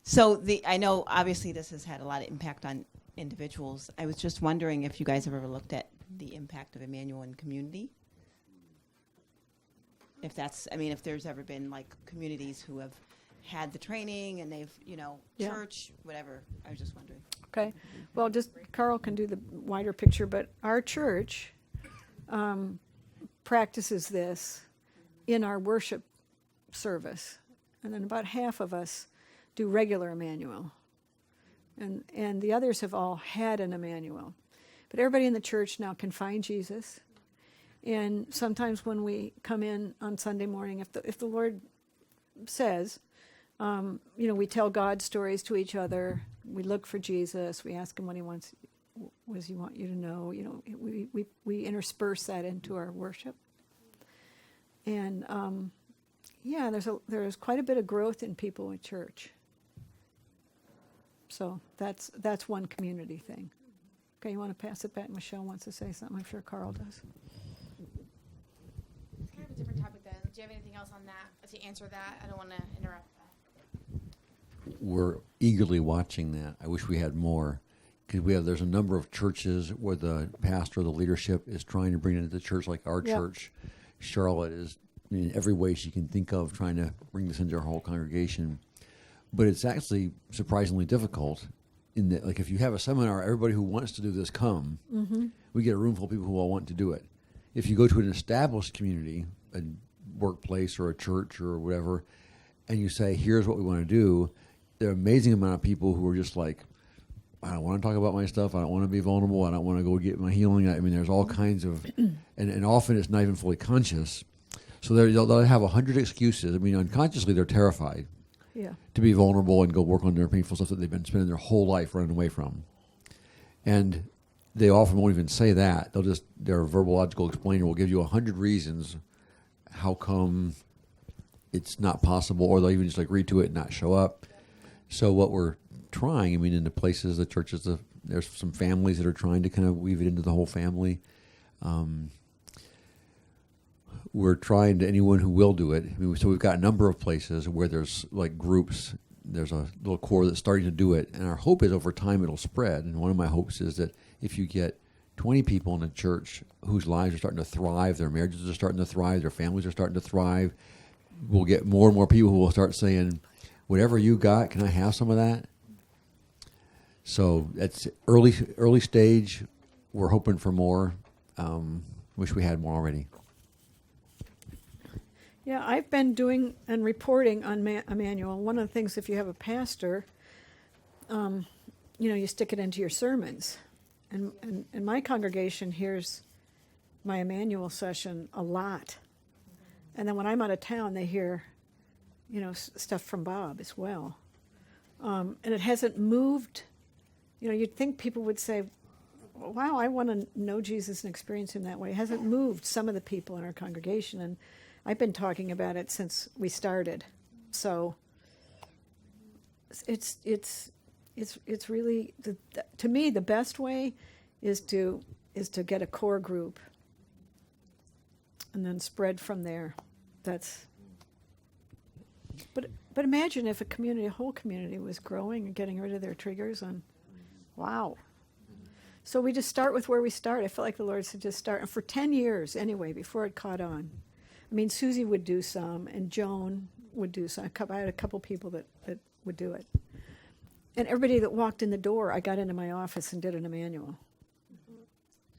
So I know obviously this has had a lot of impact on individuals. I was just wondering if you guys have ever looked at the impact of Immanuel in community. If there's ever been like communities who have had the training and they've, Yeah. church, whatever. I was just wondering. Okay. Well, just Karl can do the wider picture, but our church practices this in our worship service. And then about half of us do regular Immanuel. And the others have all had an Immanuel. But everybody in the church now can find Jesus. And sometimes when we come in on Sunday morning, if the Lord says, we tell God stories to each other. We look for Jesus. We ask him what does he want you to know? We intersperse that into our worship. And there's quite a bit of growth in people in church. So that's one community thing. Okay, you want to pass it back? Michelle wants to say something. I'm sure Karl does. It's kind of a different topic then. Do you have anything else on that to answer that? I don't want to interrupt that. We're eagerly watching that. I wish we had more, because there's a number of churches where the pastor, the leadership is trying to bring it into the church, like our church. Charlotte is, in every way she can think of, trying to bring this into our whole congregation. But it's actually surprisingly difficult in that, like, if you have a seminar, everybody who wants to do this come. Mm-hmm. We get a room full of people who all want to do it. If you go to an established community, a workplace or a church or whatever, and you say, here's what we want to do, there are an amazing amount of people who are just like, I don't want to talk about my stuff. I don't want to be vulnerable. I don't want to go get my healing. I mean, there's all kinds of, and often it's not even fully conscious. So they'll have 100 excuses. I mean, unconsciously they're terrified to be vulnerable and go work on their painful stuff that they've been spending their whole life running away from. And they often won't even say that. Their verbological explainer will give you 100 reasons how come it's not possible, or they'll even just agree to it and not show up. So what we're trying, in the places, the churches, there's some families that are trying to kind of weave it into the whole family. We're trying to, anyone who will do it. So we've got a number of places where there's like groups. There's a little core that's starting to do it. And our hope is over time it'll spread. And one of my hopes is that if you get 20 people in a church whose lives are starting to thrive, their marriages are starting to thrive, their families are starting to thrive, we'll get more and more people who will start saying, whatever you got, can I have some of that? So that's early stage. We're hoping for more. Wish we had more already. Yeah, I've been doing and reporting on Immanuel. One of the things, if you have a pastor, you stick it into your sermons. And my congregation hears my Immanuel session a lot. And then when I'm out of town, they hear, stuff from Bob as well. And it hasn't moved. You'd think people would say, wow, I want to know Jesus and experience him that way. It hasn't moved some of the people in our congregation. And I've been talking about it since we started. So it's really, to me, the best way is to get a core group and then spread from there. But imagine if a whole community was growing and getting rid of their triggers, and wow. So we just start with where we start. I felt like the Lord said just start. And for 10 years anyway, before it caught on. Susie would do some, and Joan would do some. I had a couple people that would do it. And everybody that walked in the door, I got into my office and did an Immanuel.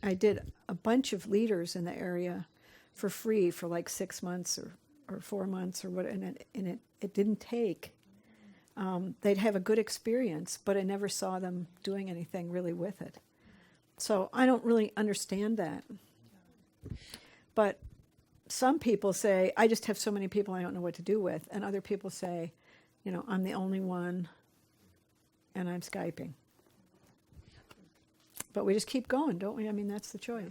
I did a bunch of leaders in the area for free for like 6 months or 4 months or what, and it didn't take. They'd have a good experience, but I never saw them doing anything really with it. So I don't really understand that. But some people say, I just have so many people I don't know what to do with. And other people say, I'm the only one and I'm Skyping. But we just keep going, don't we? That's the choice.